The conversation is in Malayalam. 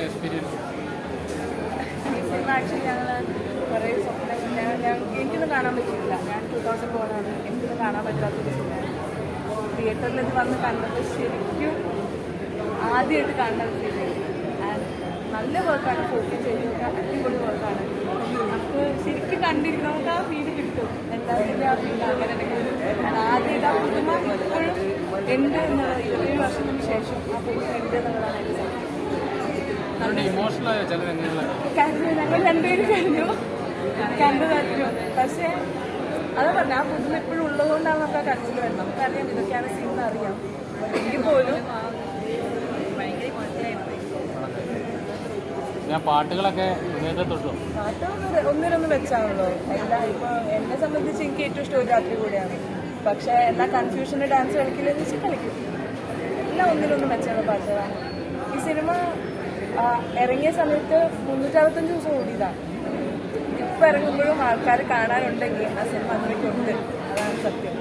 എക്സ്പീരിയൻസ്? ഈ സിനിമ ആക്ച്വലി ഞങ്ങൾ കുറേ എനിക്കൊന്നും കാണാൻ പറ്റിയില്ല. ഞാൻ 2000 പോലാണ്. എനിക്കൊന്നും കാണാൻ പറ്റാത്തൊരു സിനിമയാണ്. തിയേറ്ററിൽ ഇത് വന്ന് കണ്ടപ്പോൾ ശരിക്കും ആദ്യമായിട്ട് കാണാൻ ഫീൽ ചെയ്തു. ആൻഡ് നല്ല വർക്കാണ്. ഫോക്കസ് ചെയ്തൊക്കെ അടിപൊളി വർക്കാണ്. നമുക്ക് ശരിക്കും കണ്ടിരിക്കും, നമുക്ക് ആ ഫീൽ കിട്ടും. എല്ലാത്തിൻ്റെ ആ ഫീൽ അങ്ങനെ ആദ്യമായിട്ട് ആ പുതുമ ഇപ്പോഴും ഉണ്ട് എന്നുള്ളത് 20 വർഷത്തിന് ശേഷം ആ പുതുമ ഉണ്ട് എന്നുള്ളതാണ് എൻ്റെ കരഞ്ഞു. ഞങ്ങൾ രണ്ടുപേരും കരഞ്ഞു, കണ്ടു കരഞ്ഞു. പക്ഷേ അത് പറഞ്ഞ ആ പുതുമ എപ്പോഴും ഉള്ളതുകൊണ്ടാണ് നമുക്ക് ആ കരച്ചിൽ വേണം. നമുക്കറിയാം ഇതൊക്കെയാണ് സീൻ അറിയാം. എങ്കിൽ പോലും പാട്ടുകളൊക്കെ പാട്ട് ഒന്നിനൊന്നും വെച്ചാണല്ലോ. എല്ലാം ഇപ്പോൾ എന്നെ സംബന്ധിച്ച് എനിക്ക് ഏറ്റവും ഇഷ്ടം ഒരു രാത്രി കൂടെയാണ്. പക്ഷേ എല്ലാ കൺഫ്യൂഷന് ഡാൻസ് കളിക്കില്ലെന്ന് വെച്ചാൽ കളിക്കും. എല്ലാം ഒന്നിനൊന്നും വെച്ചാണ് പാട്ടുകളാണ്. ഈ സിനിമ ഇറങ്ങിയ സമയത്ത് 365 ദിവസം ഓടിയതാണ്. ഇപ്പം ഇറങ്ങുമ്പോഴും ആൾക്കാർ കാണാനുണ്ടെങ്കിൽ ആ സിനിമ അത്രയ്ക്കുണ്ട്. അതാണ് സത്യം.